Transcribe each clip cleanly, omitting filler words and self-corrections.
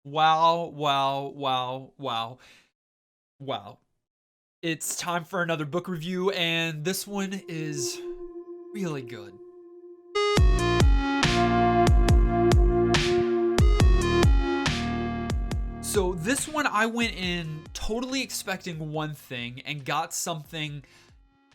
Wow, wow, wow, wow, wow. It's time for another book review, and this one is really good. So, this one I went in totally expecting one thing and got something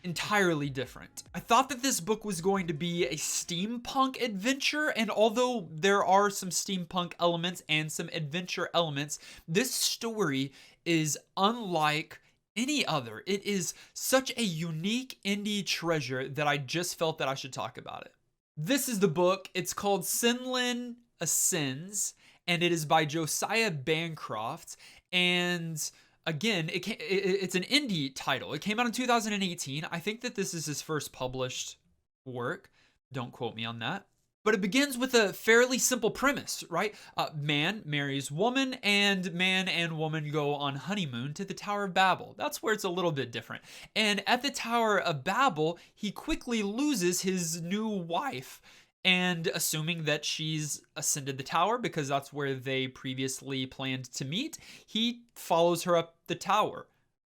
entirely different. I thought that this book was going to be a steampunk adventure, and although there are some steampunk elements and some adventure elements, this story is unlike any other. It is such a unique indie treasure that I just felt that I should talk about it. This is the book. It's called Senlin Ascends, and it is by Josiah Bancroft. And again, it's an indie title. It came out in 2018. I think that this is his first published work. Don't quote me on that. But it begins with a fairly simple premise, right? Man marries woman, and man and woman go on honeymoon to the Tower of Babel. That's where it's a little bit different. And at the Tower of Babel, he quickly loses his new wife. And assuming that she's ascended the tower because that's where they previously planned to meet, he follows her up the tower.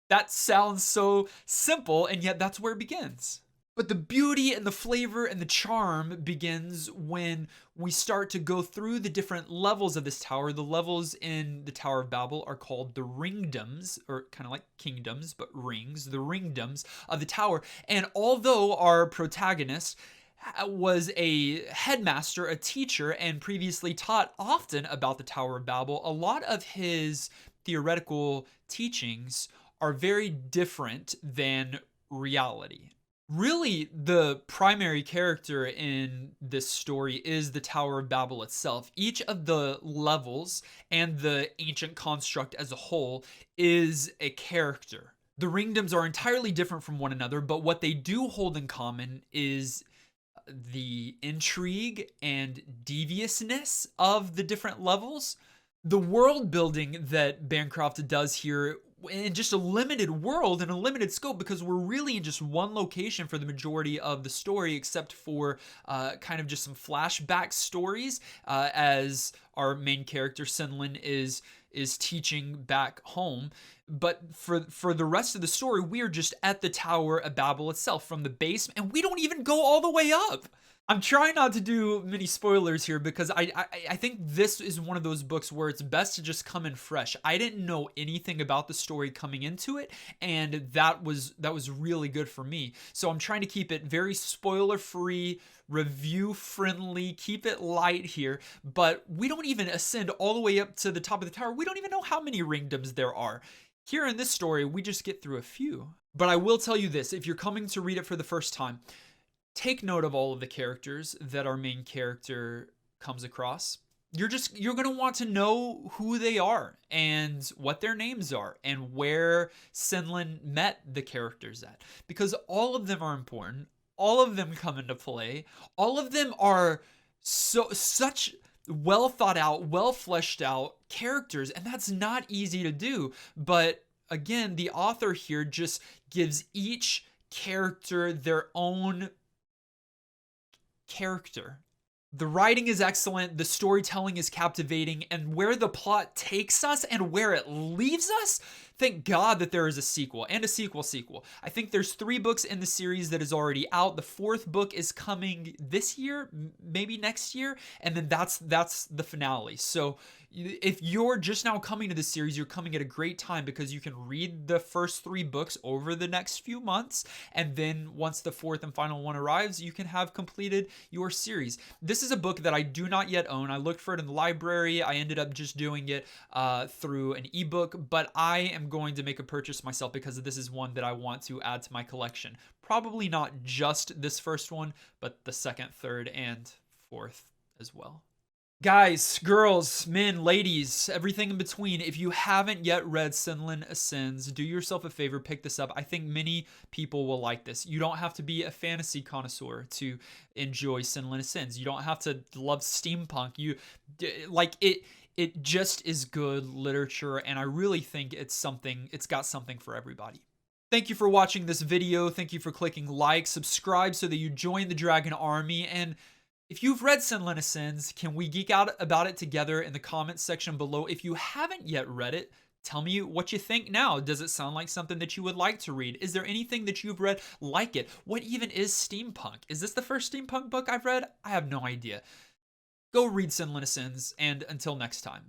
That sounds so simple, and yet that's where it begins. But the beauty and the flavor and the charm begins when we start to go through the different levels of this tower. The levels in the Tower of Babel are called the ringdoms, or kind of like kingdoms, but rings, the ringdoms of the tower. And although our protagonist was a headmaster, a teacher, and previously taught often about the Tower of Babel, a lot of his theoretical teachings are very different than reality. Really, the primary character in this story is the Tower of Babel itself. Each of the levels and the ancient construct as a whole is a character. The ringdoms are entirely different from one another, but what they do hold in common is the intrigue and deviousness of the different levels. The world building that Bancroft does here in just a limited world and a limited scope, because we're really in just one location for the majority of the story, except for kind of just some flashback stories as our main character Senlin is teaching back home. But for the rest of the story, we are just at the Tower of Babel itself from the base, and we don't even go all the way up. I'm trying not to do many spoilers here because I think this is one of those books where it's best to just come in fresh. I didn't know anything about the story coming into it, and that was really good for me. So I'm trying to keep it very spoiler free, review friendly, keep it light here. But we don't even ascend all the way up to the top of the tower. We don't even know how many ringdoms there are. Here in this story, we just get through a few. But I will tell you this, if you're coming to read it for the first time, take note of all of the characters that our main character comes across. You're going to want to know who they are and what their names are and where Senlin met the characters at, because all of them are important. All of them come into play. All of them are such well thought out, well fleshed out characters, and that's not easy to do. But again, the author here just gives each character their own character. The writing is excellent, the storytelling is captivating, and where the plot takes us and where it leaves us, thank God that there is a sequel and a sequel. I think there's 3 books in the series that is already out. The 4th book is coming this year, maybe next year, and then that's the finale. So if you're just now coming to this series, you're coming at a great time because you can read the first 3 books over the next few months, and then once the 4th and final one arrives, you can have completed your series. This is a book that I do not yet own. I looked for it in the library. I ended up just doing it through an ebook, but I am going to make a purchase myself because this is one that I want to add to my collection. Probably not just this first one, but the 2nd, 3rd, and 4th as well. Guys, girls, men, ladies, everything in between, if you haven't yet read Senlin Ascends, do yourself a favor, pick this up. I think many people will like this. You don't have to be a fantasy connoisseur to enjoy Senlin Ascends. You don't have to love steampunk. It just is good literature, and I really think it's got something for everybody. Thank you for watching this video. Thank you for clicking like, subscribe so that you join the Dragon Army, and If you've read Senlin Ascends, can we geek out about it together in the comments section below? If you haven't yet read it, tell me what you think now. Does it sound like something that you would like to read? Is there anything that you've read like it? What even is steampunk? Is this the first steampunk book I've read? I have no idea. Go read Senlin Ascends, and until next time.